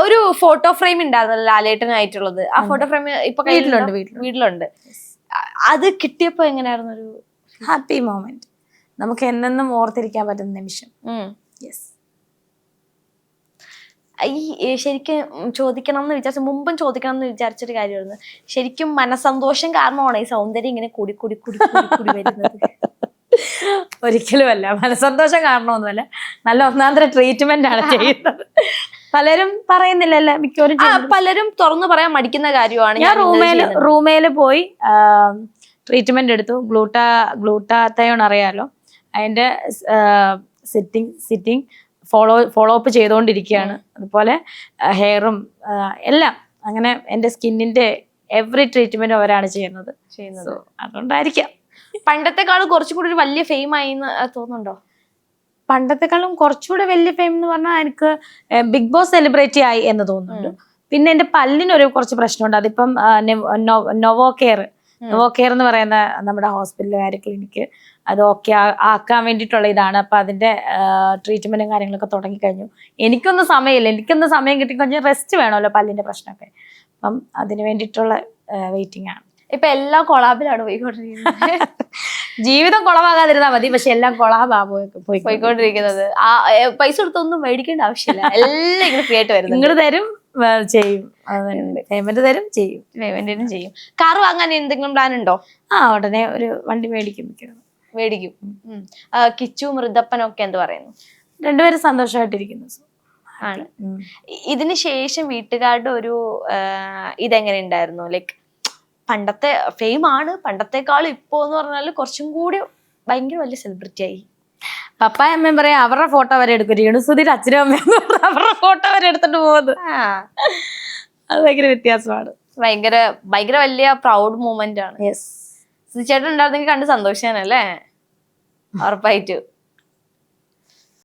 ഒരു photo frame ഉണ്ടായിരുന്നല്ലോ ലാലേട്ടനായിട്ടുള്ളത്. ആ ഫോട്ടോ ഫ്രെയിം ഇപ്പൊ വീട്ടിലുണ്ട്. അത് കിട്ടിയപ്പോ എങ്ങനെയായിരുന്നു? ഒരു ഹാപ്പി മൊമെന്റ്, നമുക്ക് എന്നെന്നും ഓർത്തിരിക്കാൻ പറ്റുന്ന നിമിഷം. യെസ്. ഈ ശരിക്കും ചോദിക്കണം എന്ന് വിചാരിച്ച മുമ്പും ചോദിക്കണം എന്ന് വിചാരിച്ചൊരു കാര്യമായിരുന്നു. ശരിക്കും മനസ്സന്തോഷം കാരണമാണ് ഈ സൗന്ദര്യം ഇങ്ങനെ കൂടി കൂടി കൂടി കൂടി വരുന്നത്? ഒരിക്കലും അല്ല, മനസ്സന്തോഷം കാരണമൊന്നുമല്ല. നല്ല ഒന്നാന്തര ട്രീറ്റ്മെന്റ് ആണ് ചെയ്യുന്നത്. പലരും പറയുന്നില്ലല്ലോ, മിക്കവരും പലരും തുറന്നു പറയാൻ മടിക്കുന്ന കാര്യമാണ്. ഞാൻ റൂമേല് പോയി ട്രീറ്റ്മെന്റ് എടുത്തു. ഗ്ലൂട്ടാത്തയോൺ അറിയാലോ, അതിന്റെ സിറ്റിംഗ് ഫോളോ അപ്പ് ചെയ്തുകൊണ്ടിരിക്കുകയാണ്. അതുപോലെ ഹെയറും എല്ലാം, അങ്ങനെ എൻ്റെ സ്കിന്നിന്റെ എവറി ട്രീറ്റ്മെന്റ് അവരാണ് ചെയ്യുന്നത്. അതുകൊണ്ടായിരിക്കാം പണ്ടത്തെക്കാളും കുറച്ചും കൂടി ഒരു വലിയ ഫെയിം ആയി തോന്നുന്നുണ്ടോ? പണ്ടത്തെക്കാളും കുറച്ചുകൂടെ വലിയ ഫെയിം എന്ന് പറഞ്ഞാൽ എനിക്ക് ബിഗ് ബോസ് സെലിബ്രിറ്റി ആയി എന്ന് തോന്നുന്നുണ്ട്. പിന്നെ എന്റെ പല്ലിനൊരു കുറച്ച് പ്രശ്നമുണ്ട്. അതിപ്പം നൊവോ കെയർ എന്ന് പറയുന്ന നമ്മുടെ ഹോസ്പിറ്റലുകാർ ക്ലിനിക്ക് അത് ഓക്കെ ആക്കാൻ വേണ്ടിയിട്ടുള്ള ഇതാണ്. അപ്പൊ അതിന്റെ ട്രീറ്റ്മെന്റും കാര്യങ്ങളൊക്കെ തുടങ്ങിക്കഴിഞ്ഞു. എനിക്കൊന്നും സമയം കിട്ടിക്കഴിഞ്ഞാൽ റെസ്റ്റ് വേണമല്ലോ പല്ലിന്റെ പ്രശ്നമൊക്കെ. അപ്പം അതിന് വേണ്ടിയിട്ടുള്ള വെയിറ്റിംഗ് ആണ്. ഇപ്പൊ എല്ലാം കൊളാബിലാണ് പോയിക്കൊണ്ടിരിക്കുന്നത്. ജീവിതം കൊളവാകാതിരുന്നാ മതി, പക്ഷെ എല്ലാം കൊളാബാ പോയിക്കൊണ്ടിരിക്കുന്നത്. പൈസ കൊടുത്തൊന്നും മേടിക്കേണ്ട ആവശ്യമില്ല, എല്ലാം ഇങ്ങനെ ഫ്രീ ആയിട്ട് വരുന്നത്. ഇങ്ങോട്ട് തരും, ചെയ്യും, പേയ്മെന്റ് തരും, ചെയ്യും, പേയ്മെന്റിനും ചെയ്യും. കാർ വാങ്ങാൻ എന്തെങ്കിലും പ്ലാൻ ഉണ്ടോ? ഉടനെ ഒരു വണ്ടി മേടിക്കും. കിച്ചു മൃദപ്പനൊക്കെ എന്ത് പറയുന്നു? രണ്ടുപേരും സന്തോഷമായിട്ടിരിക്കുന്നു. ആണ്. ഇതിന് ശേഷം വീട്ടുകാരുടെ ഒരു ഇതെങ്ങനെ ഉണ്ടായിരുന്നു? ലൈക്ക് പണ്ടത്തെ ഫെയിം ആണ്, പണ്ടത്തെക്കാളും ഇപ്പോ എന്ന് പറഞ്ഞാൽ കുറച്ചും കൂടി ഭയങ്കര വലിയ സെലിബ്രിറ്റി ആയി. പപ്പായ അമ്മയും പറയാം അവരുടെ ഫോട്ടോ വരെ എടുക്കും. രേണുസുധീർ അച്ഛനും അമ്മയും അവരുടെ ഫോട്ടോ വരെ എടുത്തിട്ട് പോകുന്നത് അത് ഭയങ്കര വ്യത്യാസമാണ്. ഭയങ്കര വലിയ പ്രൗഡ് മൂമെന്റ് ആണ്. യെസ്. ചേട്ടൻ ഉണ്ടായിരുന്നെങ്കിൽ കണ്ട് സന്തോഷിക്കാനല്ലേ? ഉറപ്പായിട്ടു.